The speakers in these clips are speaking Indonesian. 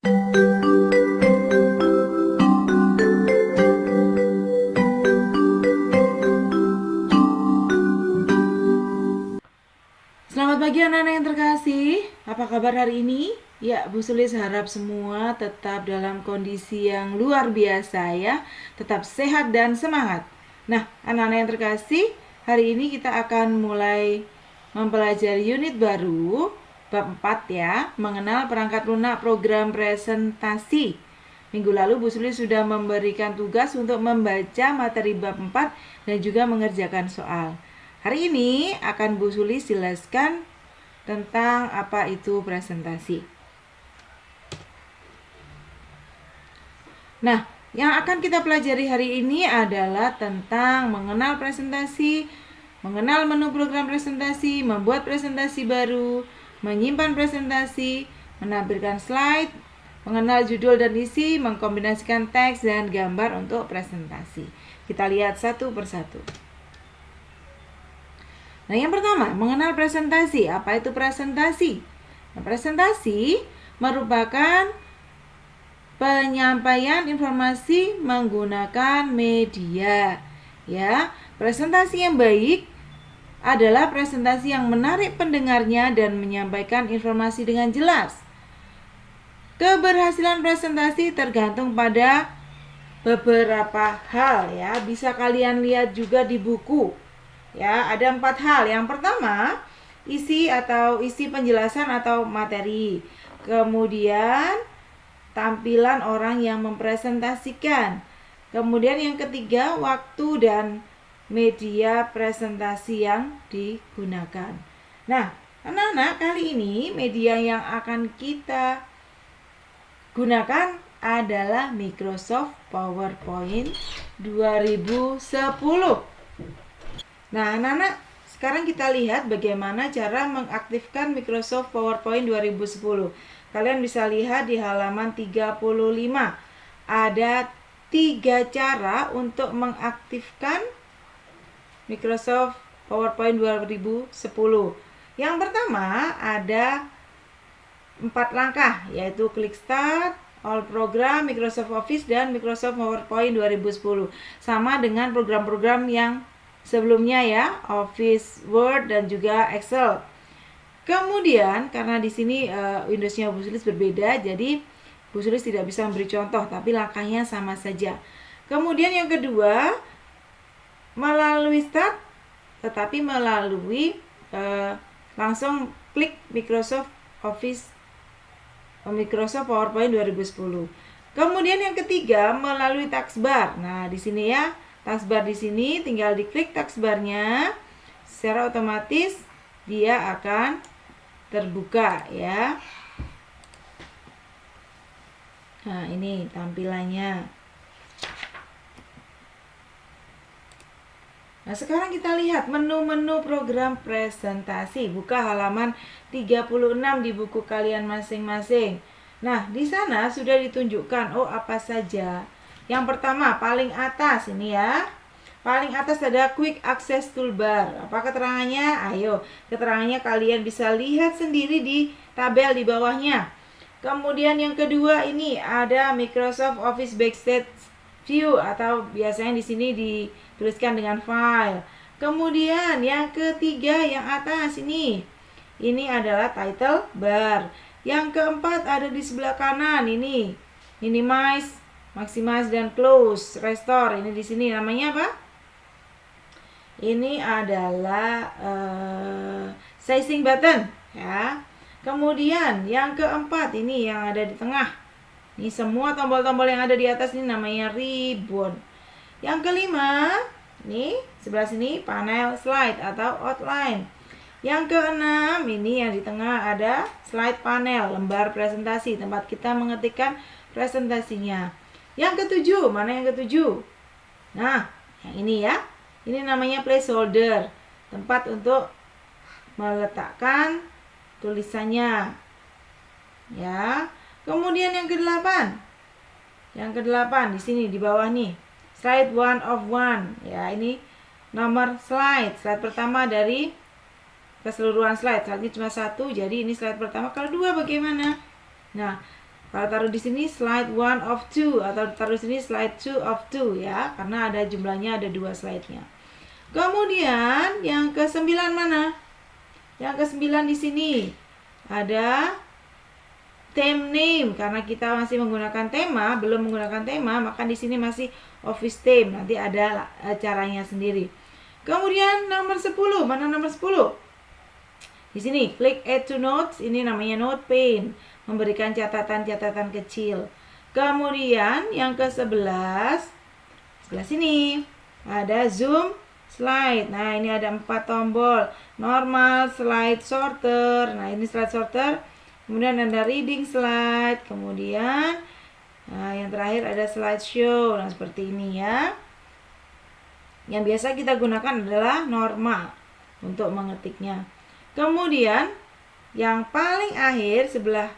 Selamat pagi anak-anak yang terkasih. Apa kabar hari ini? Ya, Bu Sulis harap semua tetap dalam kondisi yang luar biasa ya. Tetap sehat dan semangat. Nah, anak-anak yang terkasih, hari ini kita akan mulai mempelajari unit baru bab 4 ya, mengenal perangkat lunak program presentasi. Minggu lalu Bu Sulis sudah memberikan tugas untuk membaca materi bab 4 dan juga mengerjakan soal. Hari ini akan Bu Sulis jelaskan tentang apa itu presentasi. Nah, yang akan kita pelajari hari ini adalah tentang mengenal presentasi, mengenal menu program presentasi, membuat presentasi baru, menyimpan presentasi, menampilkan slide, mengenal judul dan isi, mengkombinasikan teks dan gambar untuk presentasi. Kita lihat satu persatu. Nah, yang pertama, mengenal presentasi. Apa itu presentasi? Nah, presentasi merupakan penyampaian informasi menggunakan media. Ya, presentasi yang baik adalah presentasi yang menarik pendengarnya dan menyampaikan informasi dengan jelas. Keberhasilan presentasi tergantung pada beberapa hal ya. Bisa kalian lihat juga di buku. Ya, ada 4 hal. Yang pertama, isi penjelasan atau materi. Kemudian, tampilan orang yang mempresentasikan. Kemudian yang ketiga, waktu dan media presentasi yang digunakan. Nah, anak-anak, kali ini media yang akan kita gunakan adalah Microsoft PowerPoint 2010. Nah, anak-anak, sekarang kita lihat bagaimana cara mengaktifkan Microsoft PowerPoint 2010. Kalian bisa lihat di halaman 35. Ada 3 cara untuk mengaktifkan Microsoft PowerPoint 2010. Yang pertama, ada 4 langkah, yaitu klik Start, All Program, Microsoft Office, dan Microsoft PowerPoint 2010. Sama dengan program-program yang sebelumnya ya, Office, Word, dan juga Excel. Kemudian karena di sini Windows-nya Bu Sulis berbeda, jadi Bu Sulis tidak bisa memberi contoh, tapi langkahnya sama saja. Kemudian yang kedua, melalui Start, tetapi melalui langsung klik Microsoft Office, Microsoft PowerPoint 2010. Kemudian yang ketiga, melalui taskbar. Nah, di sini ya, taskbar di sini tinggal diklik taskbarnya, secara otomatis dia akan terbuka ya. Nah, ini tampilannya. Nah, sekarang kita lihat menu-menu program presentasi. Buka halaman 36 di buku kalian masing-masing. Nah, di sana sudah ditunjukkan apa saja. Yang pertama, paling atas ini ya. Paling atas ada Quick Access Toolbar. Apa keterangannya? Ayo, keterangannya kalian bisa lihat sendiri di tabel di bawahnya. Kemudian yang kedua ini ada Microsoft Office Backstage View atau biasanya di sini dituliskan dengan file. Kemudian yang ketiga yang atas ini adalah title bar. Yang keempat ada di sebelah kanan ini minimize, maximize, dan close, restore. Ini di sini namanya apa? Ini adalah sizing button ya. Kemudian yang keempat ini yang ada di tengah. Ini semua tombol-tombol yang ada di atas ini namanya ribbon. Yang kelima, ini sebelah sini panel slide atau outline. Yang keenam, ini yang di tengah ada slide panel, lembar presentasi, tempat kita mengetikkan presentasinya. Yang ketujuh, mana yang ketujuh? Nah, yang ini ya. Ini namanya placeholder, tempat untuk meletakkan tulisannya. Ya. Kemudian yang kedelapan. Yang kedelapan di sini di bawah nih. Slide 1 of 1. Ya, ini nomor slide. Slide pertama dari keseluruhan slide. Slide ini cuma 1, jadi ini slide pertama. Kalau 2 bagaimana? Nah, Kalau taruh di sini slide 1 of 2 atau taruh sini slide 2 of 2 ya, karena ada jumlahnya ada 2 slide-nya. Kemudian yang ke-9 mana? Yang ke-9 di sini ada theme name, karena kita masih menggunakan tema, belum menggunakan tema, maka di sini masih office theme. Nanti ada caranya sendiri. Kemudian nomor 10, mana nomor 10? Di sini klik add to notes, ini namanya note pane, memberikan catatan-catatan kecil. Kemudian yang ke-11 sebelah sini ada zoom slide. Nah, ini ada 4 tombol, normal, slide sorter. Nah, ini slide sorter. Kemudian ada reading slide, kemudian yang terakhir ada slideshow. Nah, seperti ini ya. Yang biasa kita gunakan adalah normal untuk mengetiknya. Kemudian yang paling akhir sebelah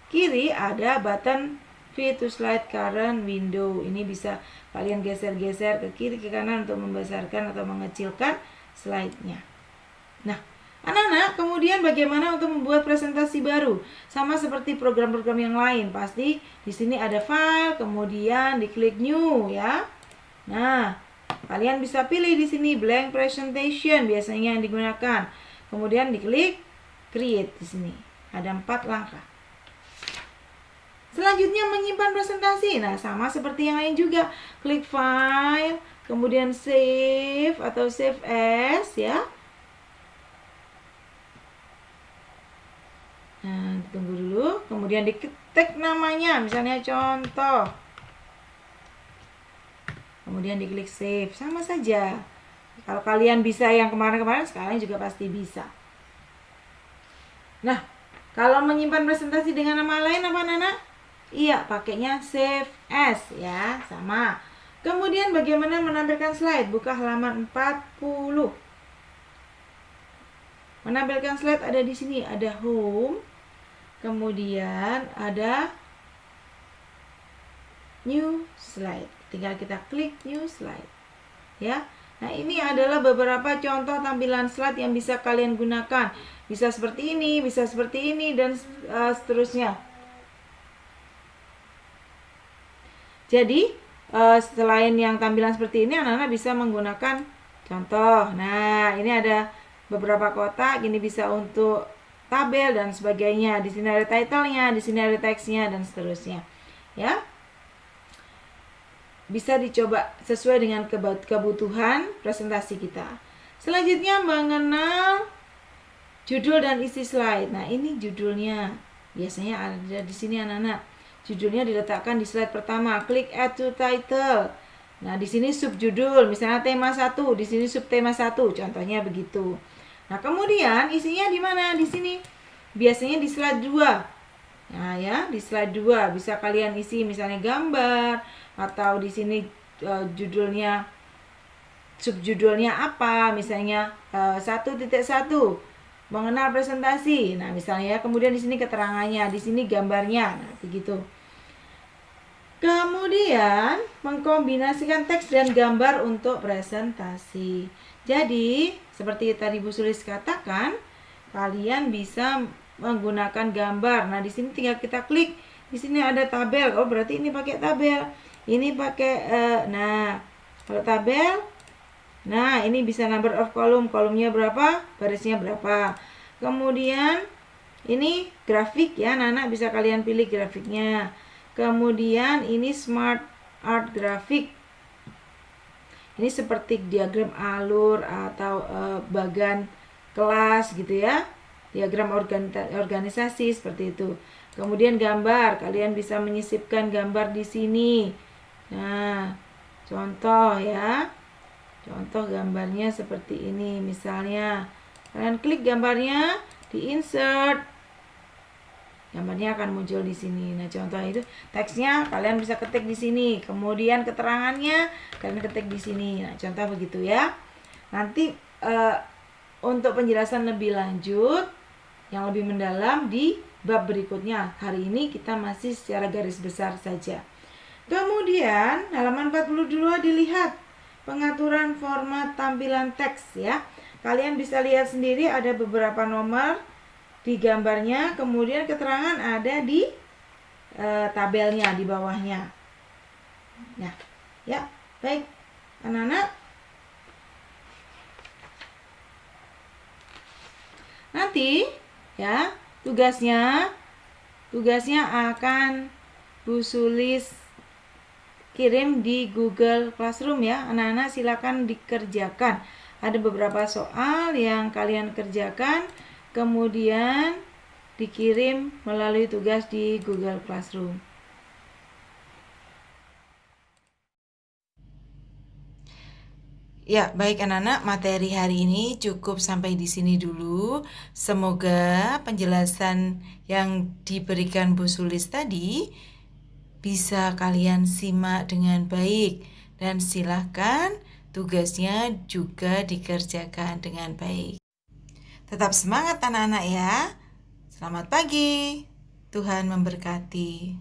kiri ada button fit to slide current window. Ini bisa kalian geser-geser ke kiri ke kanan untuk membesarkan atau mengecilkan slide-nya. Nah, anak-anak, kemudian bagaimana untuk membuat presentasi baru? Sama seperti program-program yang lain, pasti di sini ada file, kemudian diklik new ya. Nah, kalian bisa pilih di sini blank presentation biasanya yang digunakan. Kemudian diklik create di sini. Ada 4 langkah. Selanjutnya menyimpan presentasi. Nah, sama seperti yang lain juga. Klik file, kemudian save atau save as ya. Nah, tunggu dulu. Kemudian diketik namanya, misalnya contoh. Kemudian diklik save, sama saja. Kalau kalian bisa yang kemarin-kemarin, sekarang juga pasti bisa. Nah, kalau menyimpan presentasi dengan nama lain apa, Nana? Iya, pakainya save as ya, sama. Kemudian bagaimana menampilkan slide? Buka halaman 40. Menampilkan slide ada di sini, ada home. Kemudian ada new slide. Tinggal kita klik new slide. Ya. Nah, ini adalah beberapa contoh tampilan slide yang bisa kalian gunakan. Bisa seperti ini, bisa seperti ini, dan seterusnya. Jadi, selain yang tampilan seperti ini, anak-anak bisa menggunakan contoh. Nah, ini ada beberapa kotak, ini bisa untuk tabel dan sebagainya. Di sini ada title-nya, di sini ada teksnya, dan seterusnya. Ya. Bisa dicoba sesuai dengan kebutuhan presentasi kita. Selanjutnya mengenal judul dan isi slide. Nah, ini judulnya. Biasanya ada di sini anak-anak. Judulnya diletakkan di slide pertama. Klik add to title. Nah, di sini subjudul, misalnya tema 1, di sini subtema 1, contohnya begitu. Nah, kemudian isinya di mana? Di sini. Biasanya di slide 2. Nah, ya, di slide 2 bisa kalian isi misalnya gambar, atau di sini judulnya, subjudulnya apa, misalnya 1.1 mengenal presentasi. Nah, misalnya kemudian di sini keterangannya, di sini gambarnya. Nah, begitu. Kemudian mengkombinasikan teks dan gambar untuk presentasi. Jadi, seperti tadi Bu Sulis katakan, kalian bisa menggunakan gambar. Nah, di sini tinggal kita klik. Di sini ada tabel. Oh, berarti ini pakai tabel. Ini pakai nah, kalau tabel, nah ini bisa number of column, kolomnya berapa, barisnya berapa. Kemudian ini grafik ya, anak-anak bisa kalian pilih grafiknya. Kemudian ini smart art grafik. Ini seperti diagram alur atau bagan kelas gitu ya. Diagram organisasi seperti itu. Kemudian gambar, kalian bisa menyisipkan gambar di sini. Nah, contoh ya. Contoh gambarnya seperti ini. Misalnya, kalian klik gambarnya, di insert. Gambarnya akan muncul di sini. Nah, contoh itu teksnya kalian bisa ketik di sini. Kemudian keterangannya kalian ketik di sini. Nah, contoh begitu ya. Nanti untuk penjelasan lebih lanjut yang lebih mendalam di bab berikutnya. Hari ini kita masih secara garis besar saja. Kemudian halaman 42 dilihat pengaturan format tampilan teks ya. Kalian bisa lihat sendiri ada beberapa nomor di gambarnya, kemudian keterangan ada di tabelnya di bawahnya. Nah, ya, baik anak-anak. Nanti ya, tugasnya akan Bu Sulis kirim di Google Classroom ya. Anak-anak silakan dikerjakan. Ada beberapa soal yang kalian kerjakan, kemudian dikirim melalui tugas di Google Classroom. Ya, baik anak-anak, materi hari ini cukup sampai di sini dulu. Semoga penjelasan yang diberikan Bu Sulis tadi bisa kalian simak dengan baik, dan silakan tugasnya juga dikerjakan dengan baik. Tetap semangat anak-anak ya. Selamat pagi. Tuhan memberkati.